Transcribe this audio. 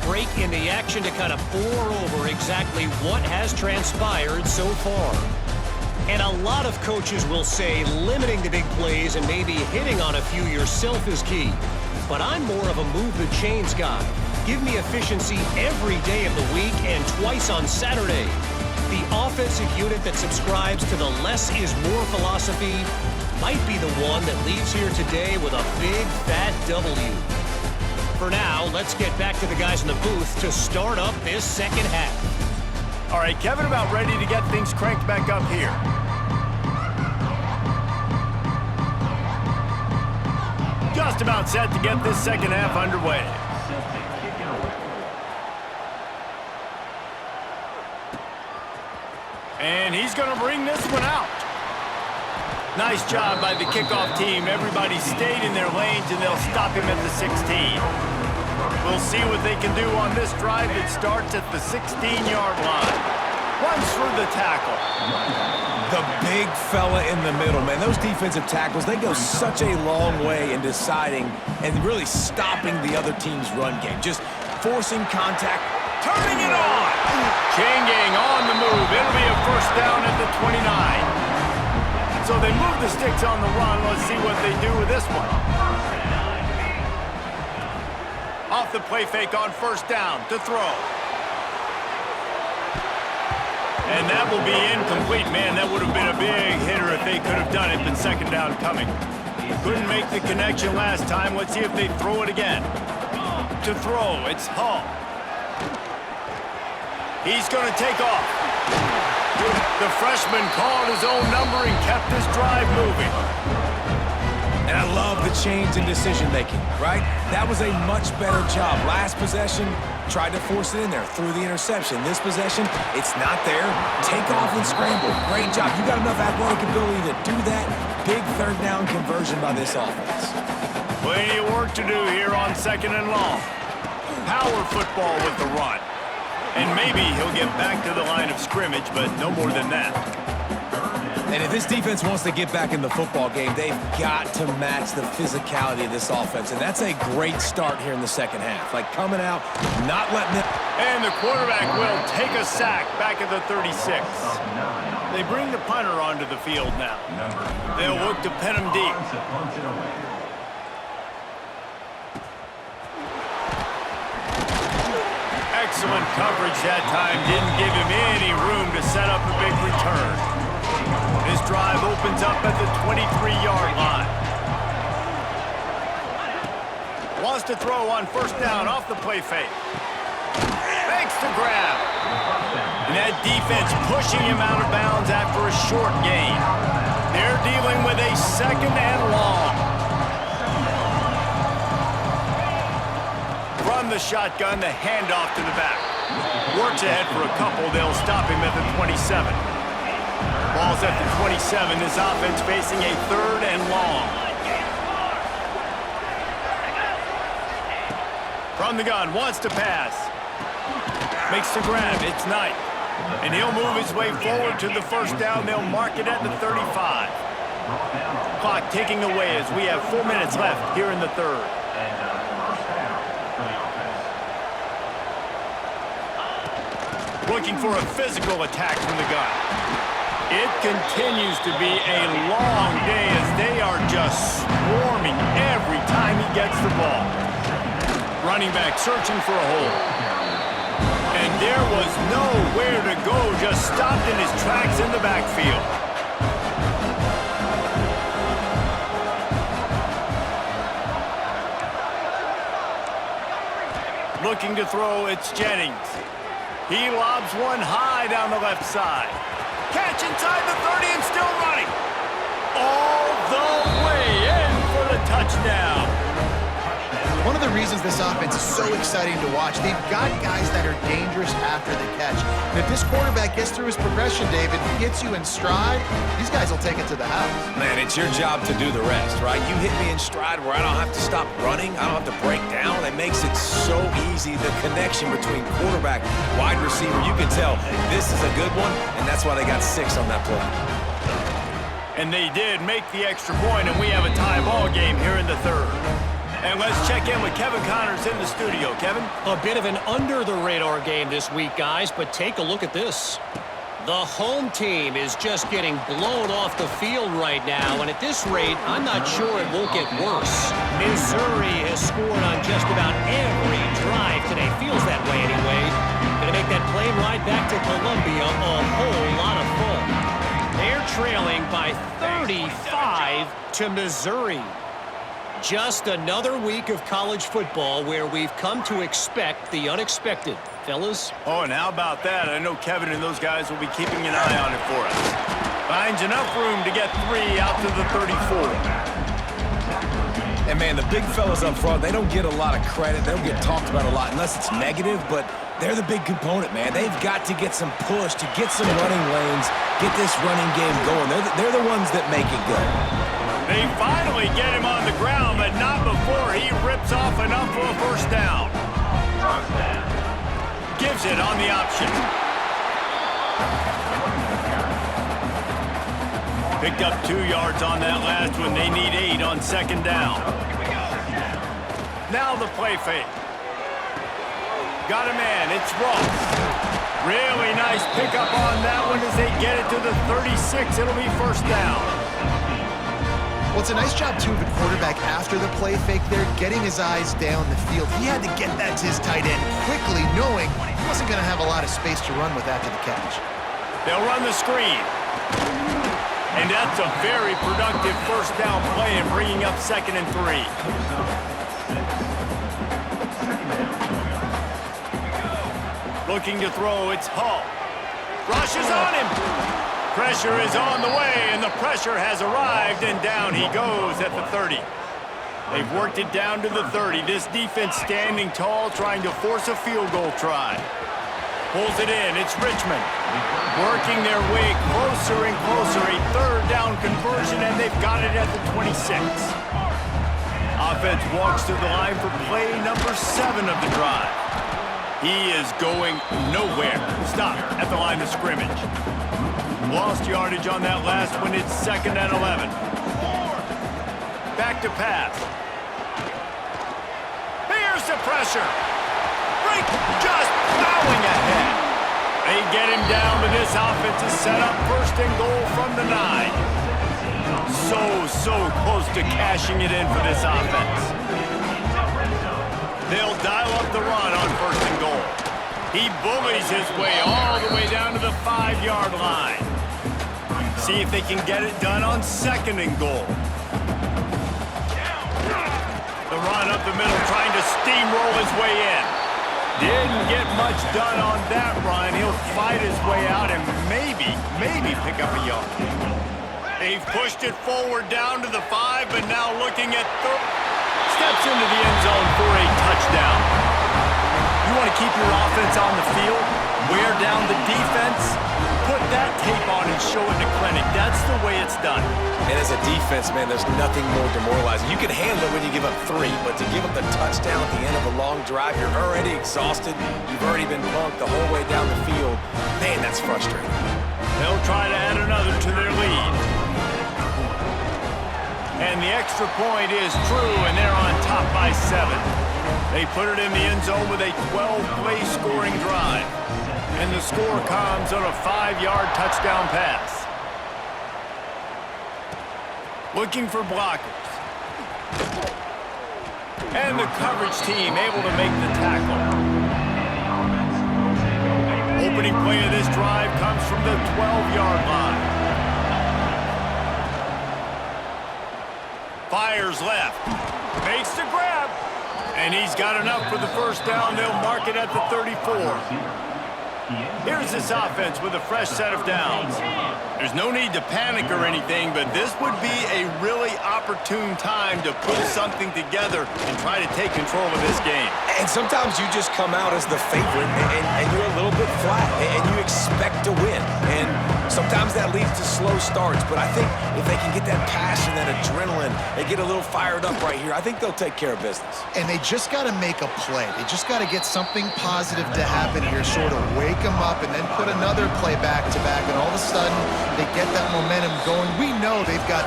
break in the action to kind of pour over exactly what has transpired so far. And a lot of coaches will say limiting the big plays and maybe hitting on a few yourself is key. But I'm more of a move the chains guy. Give me efficiency every day of the week and twice on Saturday. The offensive unit that subscribes to the less is more philosophy might be the one that leaves here today with a big fat W. For now, let's get back to the guys in the booth to start up this second half. All right, Kevin, about ready to get things cranked back up here. Just about set to get this second half underway. And he's going to bring this one out. Nice job by the kickoff team. Everybody stayed in their lanes, and they'll stop him at the 16. We'll see what they can do on this drive that starts at the 16-yard line. Runs through the tackle. The big fella in the middle, man. Those defensive tackles, they go such a long way in deciding and really stopping the other team's run game. Just forcing contact, turning it on. Chain gang on the move. It'll be a first down at the 29. So they move the sticks on the run. Let's see what they do with this one. Off the play fake on first down to throw. And that will be incomplete. Man, that would have been a big hitter if they could have done it, but second down coming. Couldn't make the connection last time. Let's see if they throw it again. To throw, it's Hall. He's going to take off. The freshman called his own number and kept this drive moving. And I love the change in decision-making, right? That was a much better job. Last possession, tried to force it in there, threw the interception. This possession, it's not there. Take off and scramble. Great job. You got enough athletic ability to do that. Big third down conversion by this offense. Plenty of work to do here on second and long. Power football with the run. And maybe he'll get back to the line of scrimmage, but no more than that. And if this defense wants to get back in the football game, they've got to match the physicality of this offense. And that's a great start here in the second half. Like coming out, not letting it... And the quarterback will take a sack back at the 36. They bring the punter onto the field now. They'll look to pin him deep. Excellent coverage that time. Didn't give him any room to set up a big return. This drive opens up at the 23-yard line. Wants to throw on first down off the play fake. Makes the grab. And that defense pushing him out of bounds after a short gain. They're dealing with a second and long. From the shotgun, the handoff to the back. Works ahead for a couple. They'll stop him at the 27. Ball's at the 27. This offense facing a third and long. From the gun, wants to pass. Makes the grab. It's Knight. And he'll move his way forward to the first down. They'll mark it at the 35. Clock ticking away as we have 4 minutes left here in the third. Looking for a physical attack from the gun. It continues to be a long day as they are just swarming every time he gets the ball. Running back searching for a hole. And there was nowhere to go, just stopped in his tracks in the backfield. Looking to throw, it's Jennings. He lobs one high down the left side. Catch inside the 30 and still running. All the way in for the touchdown. One of the reasons this offense is so exciting to watch, they've got guys that are dangerous after the catch. And if this quarterback gets through his progression, David, gets you in stride, these guys will take it to the house. Man, it's your job to do the rest, right? You hit me in stride where I don't have to stop running. I don't have to break down. It makes it so easy, the connection between quarterback, wide receiver. You can tell this is a good one, and that's why they got 6 on that play. And they did make the extra point, and we have a tie ball game here in the third. And let's check in with Kevin Connors in the studio. Kevin? A bit of an under-the-radar game this week, guys, but take a look at this. The home team is just getting blown off the field right now, and at this rate, I'm not sure it won't get worse. Missouri has scored on just about every drive today. Feels that way anyway. Going to make that plane ride back to Columbia a whole lot of fun. They're trailing by 35 to Missouri. Just another week of college football where we've come to expect the unexpected. Fellas? Oh, and how about that? I know Kevin and those guys will be keeping an eye on it for us. Finds enough room to get 3 out to the 34. And, man, the big fellas up front, they don't get a lot of credit. They don't get talked about a lot unless it's negative, but they're the big component, man. They've got to get some push, to get some running lanes, get this running game going. They're the ones that make it go. They finally get him on the ground, but not before he rips off enough for a first down. Gives it on the option. Picked up 2 yards on that last one. They need 8 on second down. Now the play fake. Got a man. It's Ross. Really nice pickup on that one as they get it to the 36. It'll be first down. Well, it's a nice job, too, of the quarterback after the play fake there, getting his eyes down the field. He had to get that to his tight end quickly, knowing he wasn't going to have a lot of space to run with after the catch. They'll run the screen. And that's a very productive first down play and bringing up 2nd and 3. Looking to throw, it's Hall. Rush is on him. Pressure is on the way, and the pressure has arrived, and down he goes at the 30. They've worked it down to the 30. This defense standing tall, trying to force a field goal try. Pulls it in. It's Richmond. Working their way closer and closer. A third down conversion, and they've got it at the 26. Offense walks to the line for play number 7 of the drive. He is going nowhere. Stop at the line of scrimmage. Lost yardage on that last one. It's 2nd and 11. Back to pass. Here's the pressure. Brink just plowing ahead. They get him down, but this offense is set up 1st and goal from the 9. So close to cashing it in for this offense. They'll dial up the run on 1st and goal. He bullies his way all the way down to the 5-yard line. See if they can get it done on 2nd and goal. The run up the middle, trying to steamroll his way in. Didn't get much done on that run. He'll fight his way out and maybe pick up a yard. They've pushed it forward down to the 5, but now looking at steps into the end zone for a touchdown. You want to keep your offense on the field, wear down the defense, put that tape on and show it to clinic. That's the way it's done. And as a defense, man, there's nothing more demoralizing. You can handle it when you give up 3, but to give up the touchdown at the end of a long drive, you're already exhausted. You've already been punked the whole way down the field. Man, that's frustrating. They'll try to add another to their lead. And the extra point is true, and they're on top by 7. They put it in the end zone with a 12-play scoring drive. And the score comes on a 5-yard touchdown pass. Looking for blockers. And the coverage team able to make the tackle. Opening play of this drive comes from the 12-yard line. Fires left. Makes the grab. And he's got enough for the first down. They'll mark it at the 34. Here's this offense with a fresh set of downs. There's no need to panic or anything, but this would be a really opportune time to put something together and try to take control of this game. And sometimes you just come out as the favorite, and you're a little bit flat, and you expect to win. And sometimes that leads to slow starts, but I think if they can get that passion, that adrenaline, they get a little fired up right here, I think they'll take care of business. And they just got to make a play. They just got to get something positive to happen here, sort of wake them up, and then put another play back-to-back, and all of a sudden they get that momentum going. We know they've got